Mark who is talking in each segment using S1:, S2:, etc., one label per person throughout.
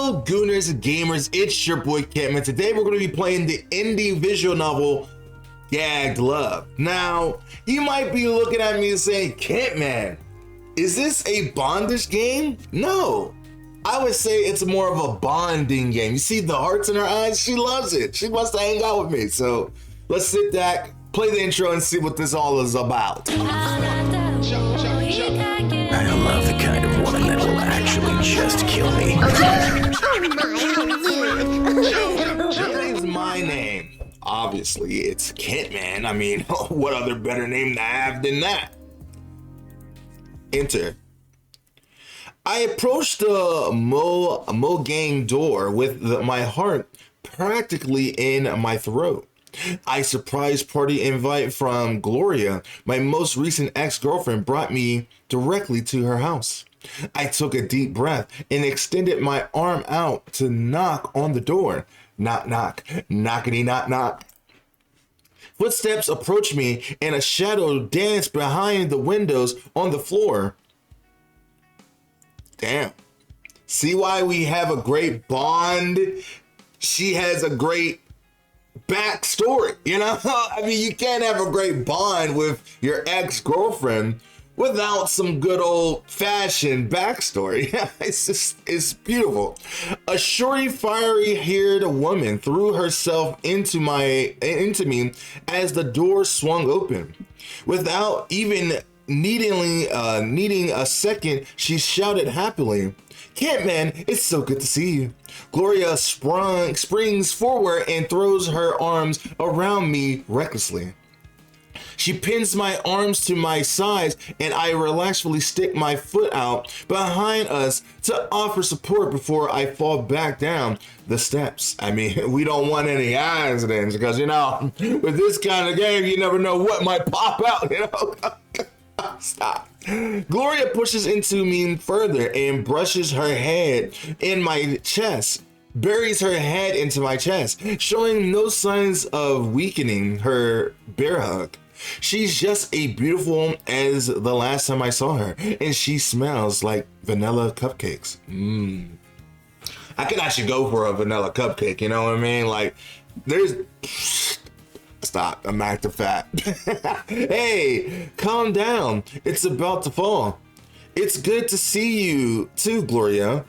S1: Hello, Gooners and Gamers, it's your boy Kentman. Today we're going to be playing the indie visual novel, Gagged Love. Now, you might be looking at me and saying, Kentman, is this a bondage game? No, I would say it's more of a bonding game. You see the hearts in her eyes? She loves it. She wants to hang out with me. So let's sit back, play the intro, and see what this all is about.
S2: I love the kind of woman that will actually just kill me.
S1: Jeanie's my name. Obviously, it's Kentman. I mean, what other better name to have than that? Enter. I approached the Mo Gang door with my heart practically in my throat. I surprise party invite from Gloria, my most recent ex-girlfriend, brought me directly to her house. I took a deep breath and extended my arm out to knock on the door. Knock, knock, knockity, knock, knock. Footsteps approached me and a shadow danced behind the windows on the floor. Damn. See why we have a great bond? She has a great backstory, you know? I mean, you can't have a great bond with your ex-girlfriend without some good old-fashioned backstory. It's beautiful. A shorty, fiery-haired woman threw herself into me as the door swung open. Without even needing a second, she shouted happily, Kentman, it's so good to see you. Gloria springs forward and throws her arms around me recklessly. She pins my arms to my sides and I relaxfully stick my foot out behind us to offer support before I fall back down the steps. I mean, we don't want any accidents because, you know, with this kind of game, you never know what might pop out, you know? Stop. Gloria pushes into me further and brushes her head in my chest, buries her head into my chest, showing no signs of weakening her bear hug. She's just as beautiful as the last time I saw her, and she smells like vanilla cupcakes. I could actually go for a vanilla cupcake, you know what I mean? Like, there's... Stop, I'm acting fat. Hey, calm down. It's about to fall. It's good to see you too, Gloria.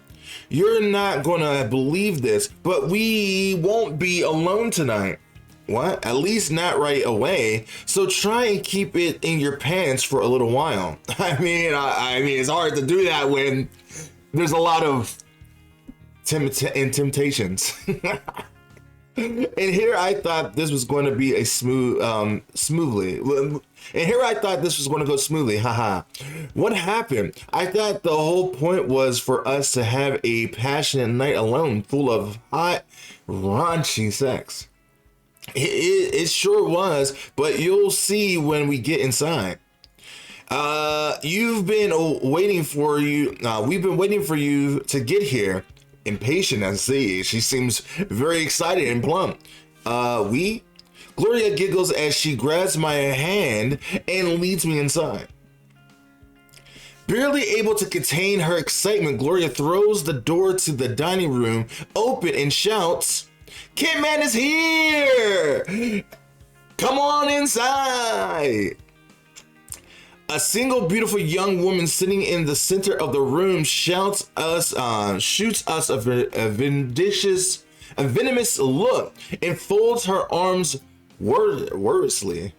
S1: You're not gonna believe this, but we won't be alone tonight. What? At least not right away. So try and keep it in your pants for a little while. I mean, it's hard to do that when there's a lot of temptations. And here I thought this was going to be a smoothly. And here I thought this was going to go smoothly. Haha. What happened? I thought the whole point was for us to have a passionate night alone, full of hot, raunchy sex. It sure was, but you'll see when we get inside. We've been waiting for you to get here. Impatient, I see. She seems very excited and plump. Gloria giggles as she grabs my hand and leads me inside. Barely able to contain her excitement, Gloria throws the door to the dining room open and shouts, Kentman is here! Come on inside! A single beautiful young woman sitting in the center of the room shoots us a venomous look and folds her arms wordlessly.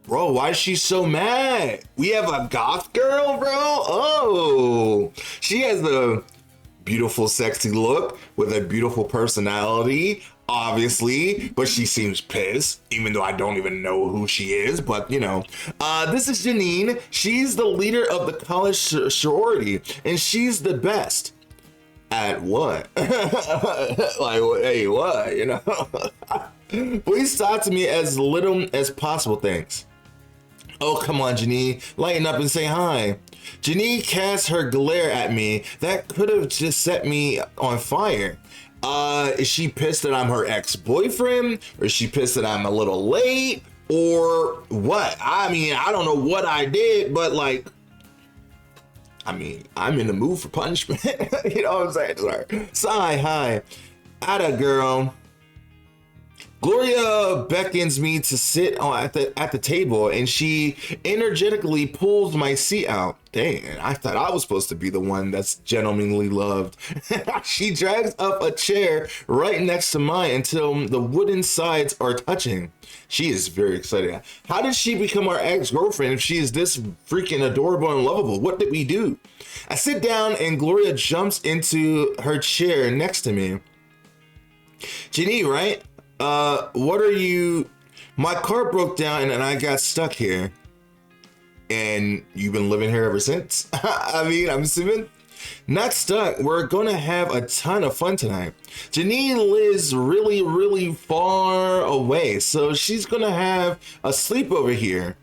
S1: Bro, why is she so mad? We have a goth girl, bro? Oh, she has the beautiful, sexy look with a beautiful personality, obviously, but she seems pissed, even though I don't even know who she is, but you know. This is Jeanie. She's the leader of the college sorority, and she's the best. At what? Like, hey, what, you know? Please talk to me as little as possible, thanks. Oh, come on, Jeanie. Lighten up and say hi. Jeanie casts her glare at me that could have just set me on fire. Is she pissed that I'm her ex-boyfriend? Or is she pissed that I'm a little late? Or what? I mean, I don't know what I did, but like, I mean, I'm in the mood for punishment. You know what I'm saying? Sorry. Sigh, hi. Atta girl. Gloria beckons me to sit at the table, and she energetically pulls my seat out. Dang, I thought I was supposed to be the one that's gentlemanly loved. She drags up a chair right next to mine until the wooden sides are touching. She is very excited. How did she become our ex-girlfriend if she is this freaking adorable and lovable? What did we do? I sit down and Gloria jumps into her chair next to me. Jeanie, right? What are you? My car broke down and I got stuck here. And you've been living here ever since? I mean, I'm assuming. Not stuck. We're gonna have a ton of fun tonight. Jeanie lives really, really far away, so she's gonna have a sleepover here.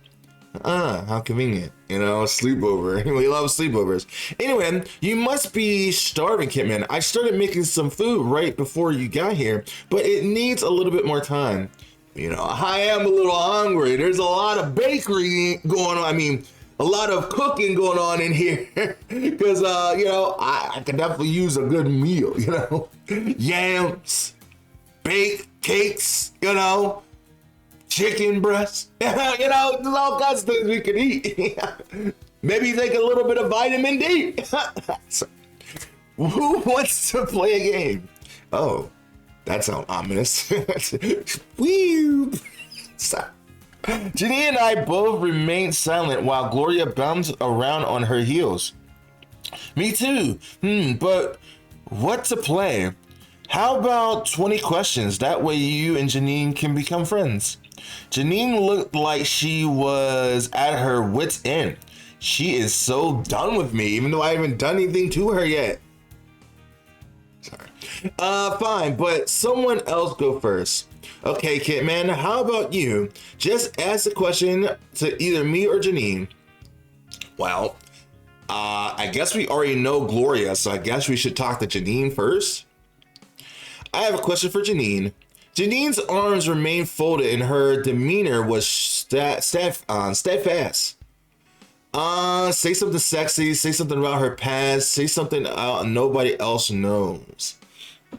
S1: How convenient. You know, sleepover. We love sleepovers. Anyway, you must be starving, Kentman. I started making some food right before you got here, but it needs a little bit more time. You know, I am a little hungry. There's a lot of bakery going on. I mean, a lot of cooking going on in here. Because, you know, I could definitely use a good meal, you know. Yams, baked cakes, you know. Chicken breasts, you know, there's all kinds of things we can eat. Maybe take a little bit of vitamin D. So, who wants to play a game? Oh, that sounds ominous. Woo! Jeanie and I both remain silent while Gloria bounces around on her heels. Me too. But what to play? How about 20 questions? That way you and Jeanie can become friends. Jeanie looked like she was at her wit's end. She is so done with me, even though I haven't done anything to her yet. Sorry. Fine, but someone else go first. Okay, Kentman, how about you? Just ask the question to either me or Jeanie. Well, I guess we already know Gloria, so I guess we should talk to Jeanie first. I have a question for Jeanie. Jeanie's arms remained folded and her demeanor was steadfast. Say something sexy, say something about her past, say something nobody else knows.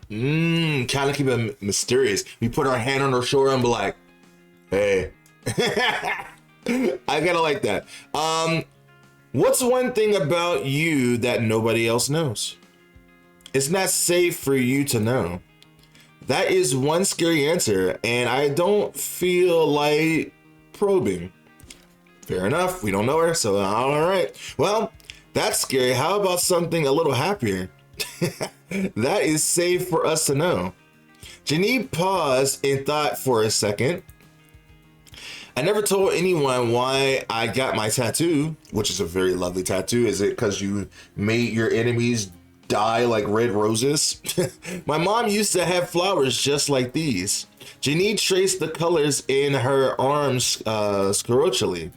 S1: Kind of keep it mysterious. We put our hand on her shoulder and be like, hey. I kind of like that. What's one thing about you that nobody else knows? It's not safe for you to know. That is one scary answer, and I don't feel like probing. Fair enough, we don't know her, so all right. Well, that's scary. How about something a little happier? That is safe for us to know. Jeanie paused and thought for a second. I never told anyone why I got my tattoo, which is a very lovely tattoo. Is it because you made your enemies die like red roses? My mom used to have flowers just like these. Jeanie traced the colors in her arms scotchily.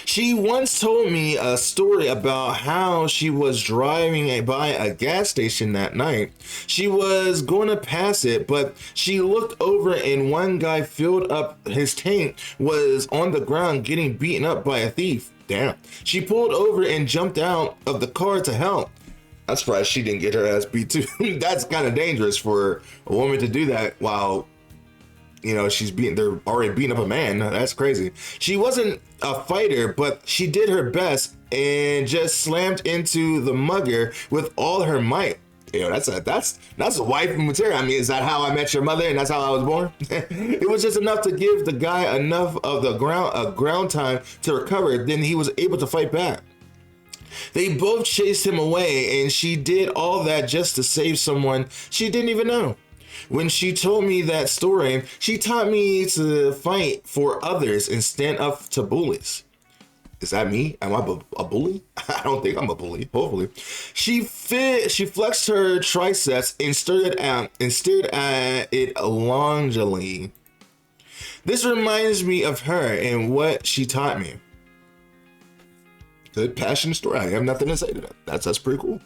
S1: She once told me a story about how she was driving by a gas station that night. She was going to pass it, but she looked over and one guy filled up his tank was on the ground getting beaten up by a thief. Damn. She pulled over and jumped out of the car to help. I'm surprised she didn't get her ass beat too. That's kind of dangerous for a woman to do that while, you know, they're already beating up a man. That's crazy. She wasn't a fighter, but she did her best and just slammed into the mugger with all her might. You know, that's a wife material. I mean, is that how I met your mother and that's how I was born? It was just enough to give the guy enough of the ground time to recover. Then he was able to fight back. They both chased him away, and she did all that just to save someone she didn't even know. When she told me that story, she taught me to fight for others and stand up to bullies. Is that me? Am I a bully? I don't think I'm a bully. Hopefully. She flexed her triceps and stared at it longingly. This reminds me of her and what she taught me. Good passionate story. I have nothing to say to that. That's pretty cool.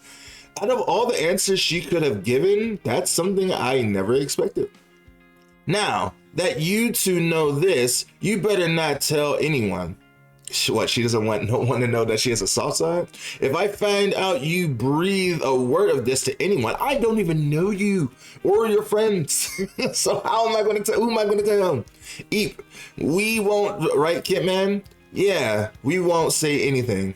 S1: Out of all the answers she could have given, that's something I never expected. Now that you two know this, you better not tell anyone. What, she doesn't want no one to know that she has a soft side? If I find out you breathe a word of this to anyone, I don't even know you or your friends. So how am I going to tell? Who am I going to tell? Eep. We won't, right, Kentman? Yeah, we won't say anything.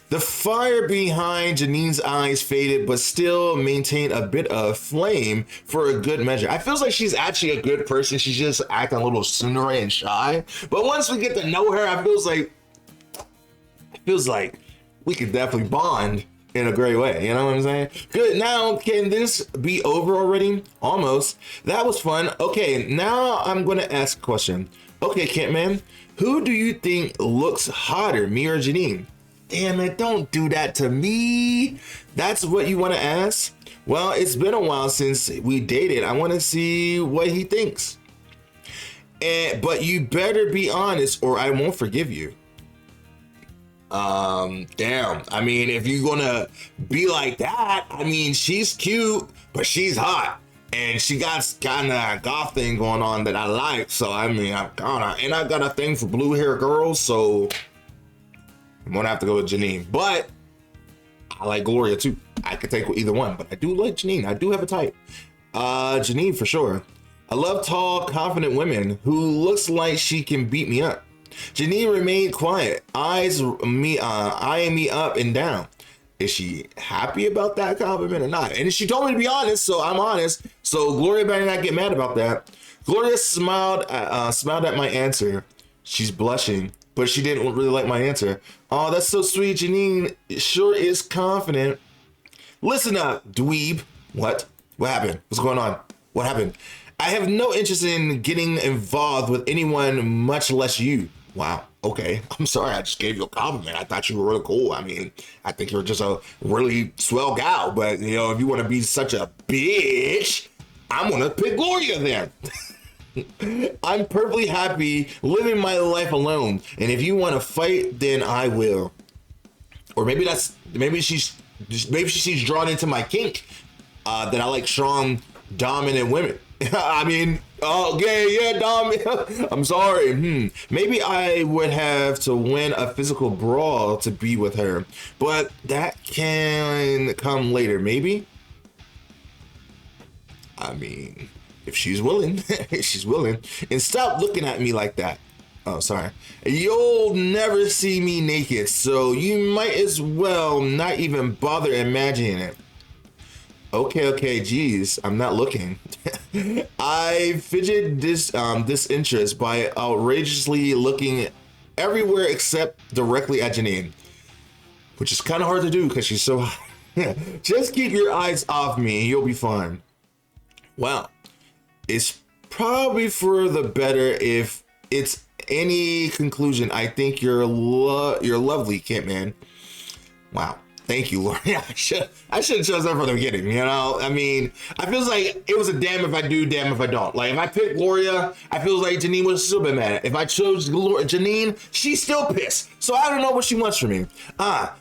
S1: The fire behind Janine's eyes faded, but still maintained a bit of flame for a good measure. I feels like she's actually a good person. She's just acting a little tsundere and shy. But once we get to know her, I feels like we could definitely bond in a great way. You know what I'm saying? Good. Now, can this be over already? Almost. That was fun. Okay, now I'm going to ask a question. Okay, Kentman, who do you think looks hotter, me or Janine? Damn it, don't do that to me. That's what you want to ask? Well, it's been a while since we dated. I want to see what he thinks. But you better be honest or I won't forgive you. Damn. I mean, if you're gonna be like that, I mean, she's cute, but she's hot. And she got kind of goth thing going on that I like. So, I mean, I got a thing for blue hair girls. So, I'm gonna have to go with Jeanie, but I like Gloria too. I could take either one, but I do like Jeanie. I do have a type. Jeanie for sure. I love tall, confident women who looks like she can beat me up. Jeanie remained quiet, eyeing me up and down. Is she happy about that compliment or not? And she told me to be honest, so I'm honest. So Gloria better not get mad about that. Gloria smiled at my answer. She's blushing, but she didn't really like my answer. Oh, that's so sweet. Janine sure is confident. Listen up, dweeb. What? What happened? What's going on? What happened? I have no interest in getting involved with anyone, much less you. Wow. Okay. I'm sorry. I just gave you a compliment. I thought you were really cool. I mean, I think you're just a really swell gal, but you know, if you want to be such a bitch, I'm going to pick Gloria then. I'm perfectly happy living my life alone, and if you want to fight, then I will. Or maybe she's drawn into my kink that I like strong, dominant women. I mean, okay, yeah, Dom. I'm sorry. Maybe I would have to win a physical brawl to be with her, but that can come later. Maybe. I mean, if she's willing, she's willing. And stop looking at me like that. Oh, sorry. You'll never see me naked, so you might as well not even bother imagining it. Okay, geez, I'm not looking. I fidget disinterest by outrageously looking everywhere except directly at Janine, which is kind of hard to do because she's so hot. Just keep your eyes off me and you'll be fine. Well, it's probably for the better if it's any conclusion. I think you're lovely, Kentman. Wow. Thank you, Gloria. I should have chosen her from the beginning, you know? I mean, I feel like it was a damn if I do, damn if I don't. Like, if I picked Gloria, I feel like Janine would have still been mad. If I chose Janine, she's still pissed. So I don't know what she wants from me.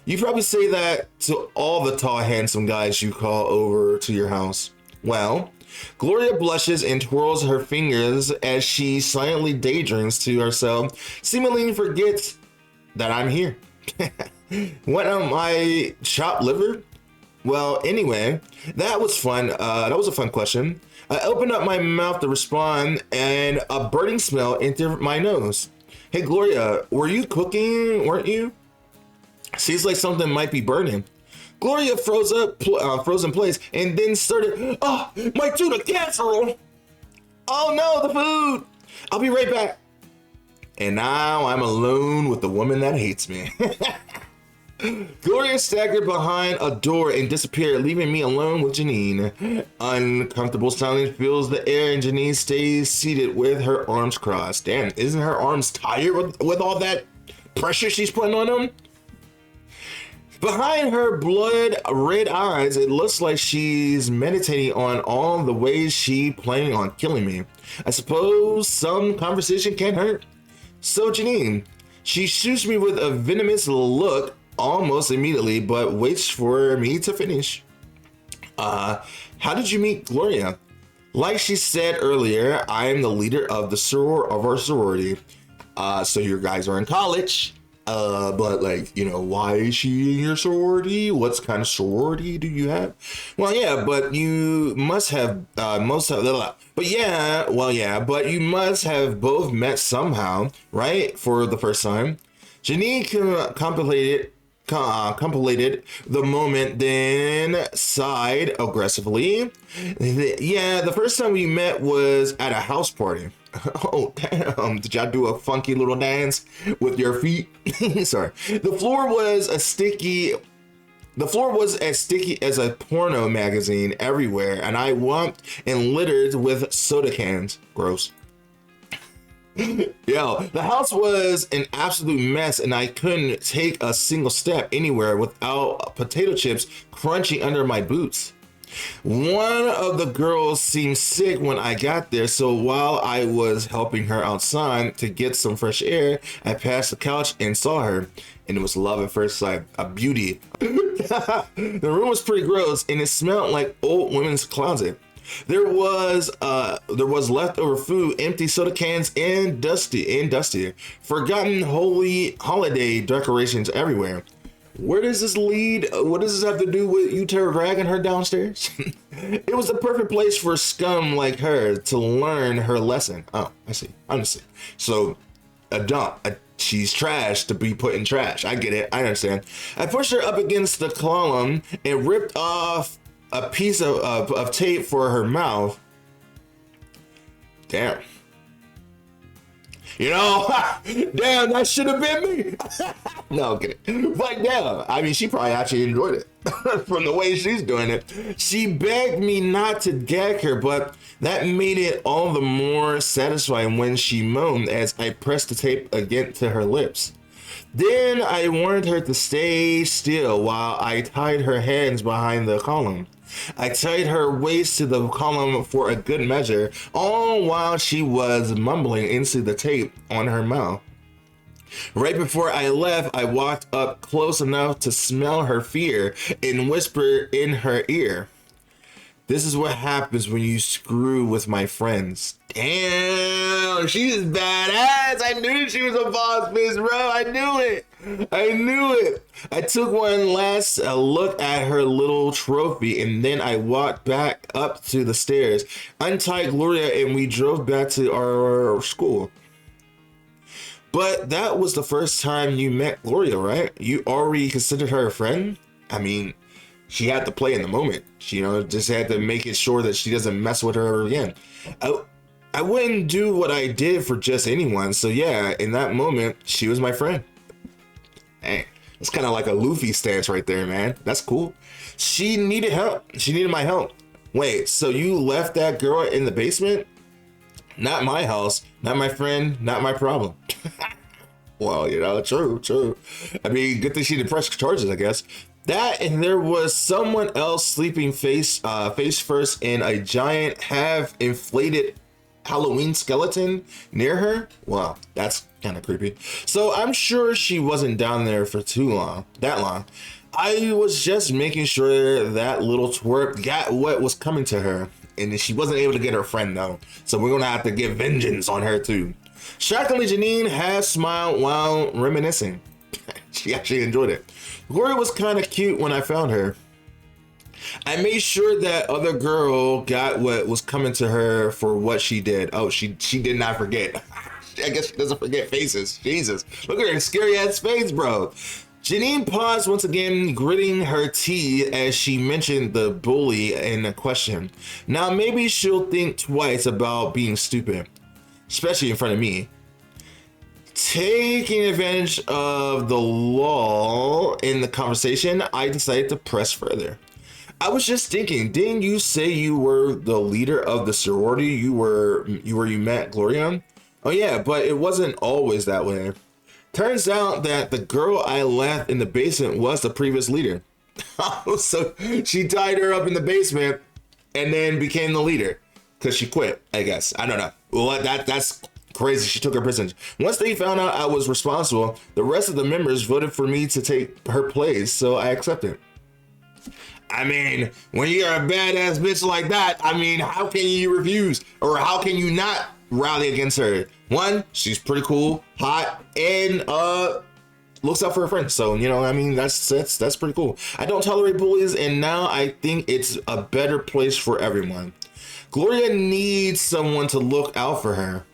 S1: You probably say that to all the tall, handsome guys you call over to your house. Well, Gloria blushes and twirls her fingers as she silently daydreams to herself, seemingly forgets that I'm here. What am I, chopped liver? Well, anyway, that was fun. That was a fun question. I opened up my mouth to respond, and a burning smell entered my nose. Hey, Gloria, were you cooking, weren't you? Seems like something might be burning. Gloria froze in place and then started, oh, my tuna casserole. Oh no, the food. I'll be right back. And now I'm alone with the woman that hates me. Gloria staggered behind a door and disappeared, leaving me alone with Janine. Uncomfortable silence fills the air, and Janine stays seated with her arms crossed. Damn, isn't her arms tired with all that pressure she's putting on them? Behind her blood red eyes, it looks like she's meditating on all the ways she planning on killing me. I suppose some conversation can't hurt. So Janine, she shoots me with a venomous look almost immediately, but waits for me to finish. How did you meet Gloria? Like she said earlier, I am the leader of our sorority. So you guys are in college. But like, why is she in your sorority? What kind of sorority do you have? Well, yeah, but you must have but you must have both met somehow, right? For the first time. Jeanie contemplated the moment, then sighed aggressively. Yeah, the first time we met was at a house party. Oh, damn. Did y'all do a funky little dance with your feet? Sorry. The floor was as sticky as a porno magazine everywhere, and I walked and littered with soda cans. Gross. Yo, the house was an absolute mess, and I couldn't take a single step anywhere without potato chips crunching under my boots. One of the girls seemed sick when I got there, so while I was helping her outside to get some fresh air, I passed the couch and saw her, and it was love at first sight, a beauty. The room was pretty gross, and it smelled like old women's closet. There was leftover food, empty soda cans, and dusty, forgotten holy holiday decorations everywhere. Where does this lead? What does this have to do with you dragging her downstairs? It was the perfect place for scum like her to learn her lesson. Oh, I see. Honestly. So, she's trash to be put in trash. I get it. I understand. I pushed her up against the column and ripped off a piece of tape for her mouth. Damn. Damn, that should have been me. No, okay. But damn, I mean, she probably actually enjoyed it from the way she's doing it. She begged me not to gag her, but that made it all the more satisfying when she moaned as I pressed the tape again to her lips. Then I warned her to stay still while I tied her hands behind the column. I tied her waist to the column for a good measure, all while she was mumbling into the tape on her mouth. Right before I left, I walked up close enough to smell her fear and whisper in her ear, "This is what happens when you screw with my friends." Damn, she's badass. I knew she was a boss bitch, bro. I knew it. I took one last look at her little trophy, and then I walked back up to the stairs, untied Gloria, and we drove back to our school. But that was the first time you met Gloria, right? You already considered her a friend? I mean, she had to play in the moment. She, just had to make it sure that she doesn't mess with her again. I wouldn't do what I did for just anyone. So yeah, in that moment, she was my friend. Hey, it's kind of like a Luffy stance right there, man. That's cool. She needed help. She needed my help. Wait, so you left that girl in the basement? Not my house, not my friend, not my problem. Well, true. I mean, good thing she didn't press charges, I guess. That, and there was someone else sleeping face first in a giant half-inflated Halloween skeleton near her. Wow, that's kind of creepy. So I'm sure she wasn't down there for that long. I was just making sure that little twerp got what was coming to her, and she wasn't able to get her friend though. So we're gonna have to get vengeance on her too. Shockingly, Jeanie half smiled while reminiscing. She actually enjoyed it. Gloria was kind of cute when I found her. I made sure that other girl got what was coming to her for what she did. Oh, she did not forget. I guess she doesn't forget faces. Jesus, look at her scary ass face, bro. Jeanie paused once again, gritting her teeth as she mentioned the bully in the question. Now maybe she'll think twice about being stupid, especially in front of me. Taking advantage of the lull in the conversation, I decided to press further. I was just thinking, didn't you say you were the leader of the sorority you met Gloria? Oh yeah, but it wasn't always that way. Turns out that the girl I left in the basement was the previous leader. So she tied her up in the basement and then became the leader because she quit, I guess. I don't know. Well, that's crazy. She took her prison. Once they found out I was responsible, the rest of the members voted for me to take her place, so I accepted. I mean, when you're a badass bitch like that, I mean, how can you refuse? Or how can you not rally against her? One, she's pretty cool, hot, and looks out for her friends. So, you know, I mean, that's pretty cool. I don't tolerate bullies, and now I think it's a better place for everyone. Gloria needs someone to look out for her.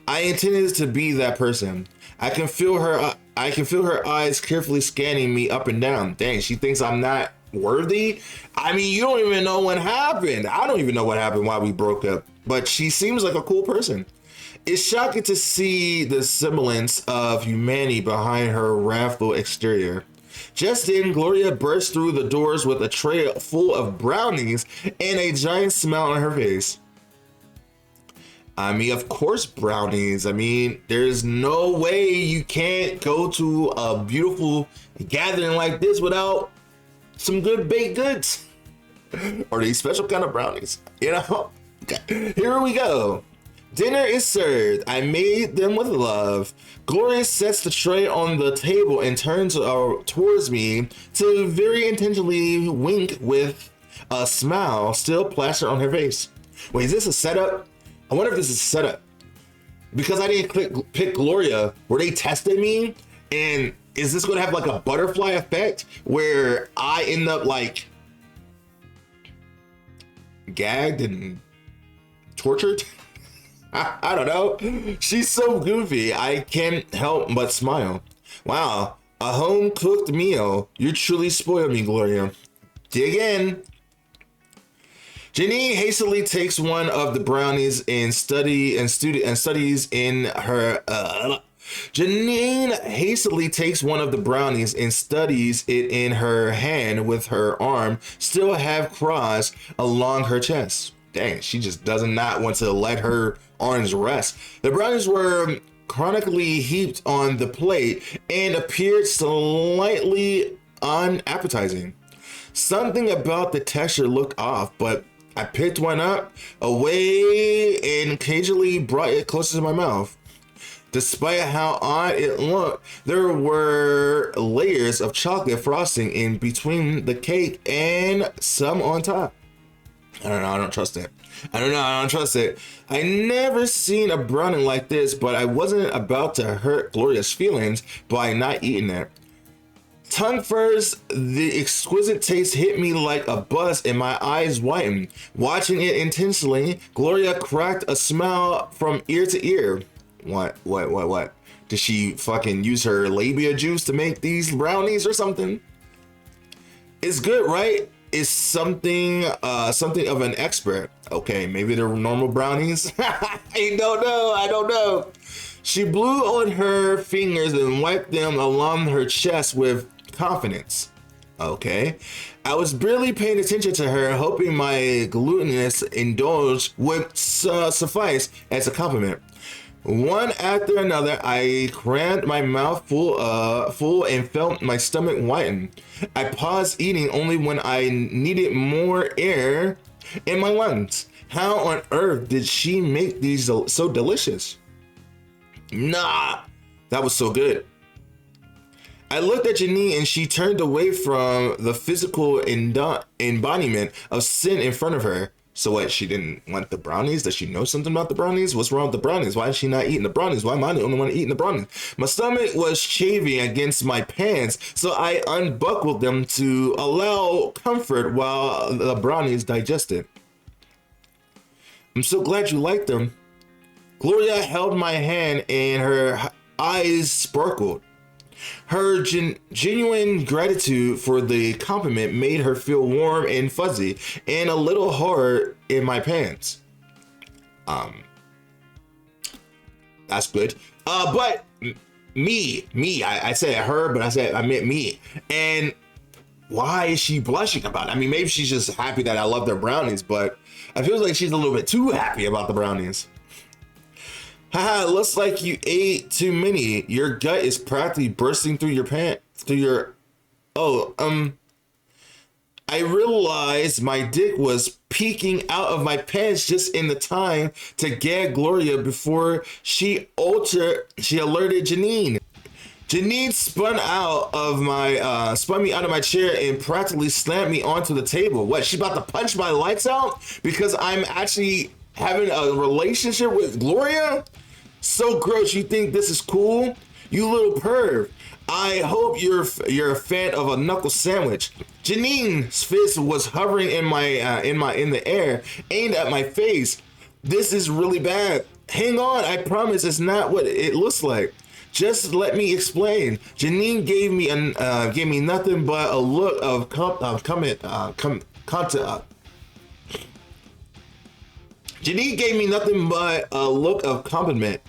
S1: I intended to be that person. I can feel her eyes carefully scanning me up and down. Dang, she thinks I'm not worthy. I mean, you don't even know what happened. I don't even know what happened, why we broke up. But she seems like a cool person. It's shocking to see the semblance of humanity behind her wrathful exterior. Just then, Gloria burst through the doors with a tray full of brownies and a giant smile on her face. I mean, of course, brownies. I mean, there's no way you can't go to a beautiful gathering like this without some good baked goods. Or these special kind of brownies, you know? Okay. Here we go. Dinner is served. I made them with love. Gloria sets the tray on the table and turns towards me to very intentionally wink with a smile still plastered on her face. Wait, is this a setup? I wonder if this is a setup. Because I didn't pick Gloria, were they testing me? And is this going to have like a butterfly effect where I end up like gagged and tortured? I don't know. She's so goofy. I can't help but smile. Wow, a home-cooked meal. You truly spoiled me, Gloria. Dig in. Jeanie hastily takes one of the brownies and studies in her. Janine hastily takes one of the brownies and studies it in her hand with her arm still half crossed along her chest. Dang, she just does not want to let her arms rest. The brownies were chronically heaped on the plate and appeared slightly unappetizing. Something about the texture looked off, but I picked one up away and occasionally brought it closer to my mouth. Despite how odd it looked, there were layers of chocolate frosting in between the cake and some on top. I don't know, I don't trust it. I don't trust it. I never seen a brownie like this, but I wasn't about to hurt Gloria's feelings by not eating it. Tongue first, the exquisite taste hit me like a buzz and my eyes widened. Watching it intensely, Gloria cracked a smile from ear to ear. What? Did she fucking use her labia juice to make these brownies or something? It's good, right? It's something of an expert. Okay, maybe they're normal brownies. I don't know. She blew on her fingers and wiped them along her chest with confidence. Okay. I was barely paying attention to her, hoping my gluttonous indulge would suffice as a compliment. One after another, I crammed my mouth full and felt my stomach widen. I paused eating only when I needed more air in my lungs. How on earth did she make these so delicious? Nah, that was so good. I looked at Jeanie and she turned away from the physical embodiment of sin in front of her. So what, she didn't want the brownies? Does she know something about the brownies? What's wrong with the brownies? Why is she not eating the brownies? Why am I the only one eating the brownies? My stomach was chafing against my pants, so I unbuckled them to allow comfort while the brownies digested. I'm so glad you liked them. Gloria held my hand and her eyes sparkled. Her genuine gratitude for the compliment made her feel warm and fuzzy and a little hard in my pants. That's good. But me, I said her, but I meant me. And why is she blushing about it? I mean, maybe she's just happy that I love their brownies, but I feel like she's a little bit too happy about the brownies. Haha, looks like you ate too many. Your gut is practically bursting through your I realized my dick was peeking out of my pants just in the time to gag Gloria before she alerted Janine. Janine spun me out of my chair and practically slammed me onto the table. What, she's about to punch my lights out because I'm actually having a relationship with Gloria? So gross, you think this is cool? You little perv. I hope you're a fan of a knuckle sandwich. Janine's fist was hovering in the air, aimed at my face. This is really bad. Hang on, I promise it's not what it looks like. Just let me explain. Janine gave me nothing but a look of Janine gave me nothing but a look of compliment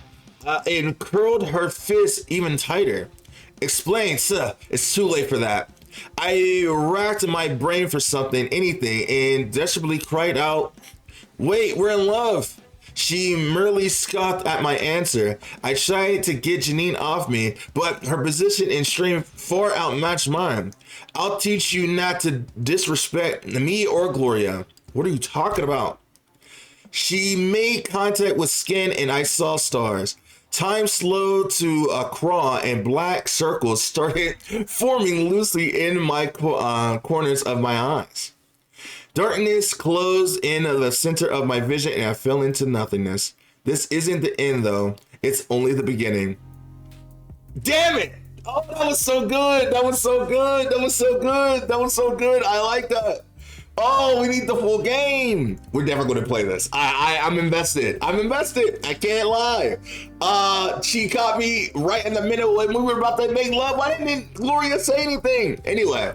S1: and curled her fist even tighter. Explain, sir. It's too late for that. I racked my brain for something, anything, and desperately cried out, "Wait, we're in love." She merely scoffed at my answer. I tried to get Janine off me, but her position and strength far outmatched mine. I'll teach you not to disrespect me or Gloria. What are you talking about? She made contact with skin and I saw stars. Time slowed to a crawl and black circles started forming loosely in my corners of my eyes. Darkness closed in the center of my vision and I fell into nothingness. This isn't the end though. It's only the beginning. Damn it! Oh, that was so good. That was so good. That was so good. That was so good. I like that. Oh, we need the full game. We're never going to play this. I'm invested. I'm invested. I can't lie. She caught me right in the middle when we were about to make love. Why didn't Gloria say anything? Anyway,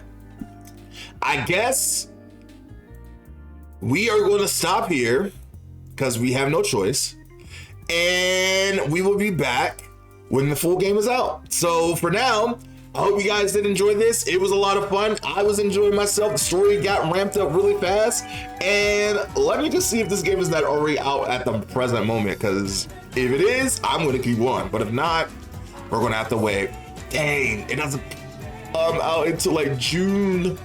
S1: I guess we are going to stop here because we have no choice. And we will be back when the full game is out. So for now, I hope you guys did enjoy this. It was a lot of fun. I was enjoying myself. The story got ramped up really fast. And let me just see if this game is not already out at the present moment. Because if it is, I'm going to keep on. But if not, we're going to have to wait. Dang, it doesn't come out until like June.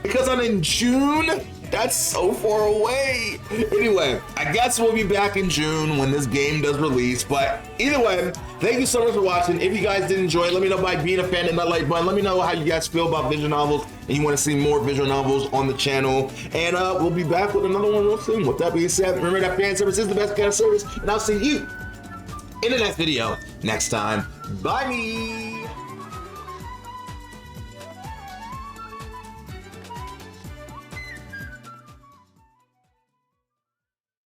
S1: Because I'm in June? That's so far away. Anyway, I guess we'll be back in June when this game does release. But either way, thank you so much for watching. If you guys did enjoy it, let me know by being a fan and that like button. Let me know how you guys feel about visual novels and you want to see more visual novels on the channel. And we'll be back with another one real soon. With that being said, remember that fan service is the best kind of service. And I'll see you in the next video next time. Bye.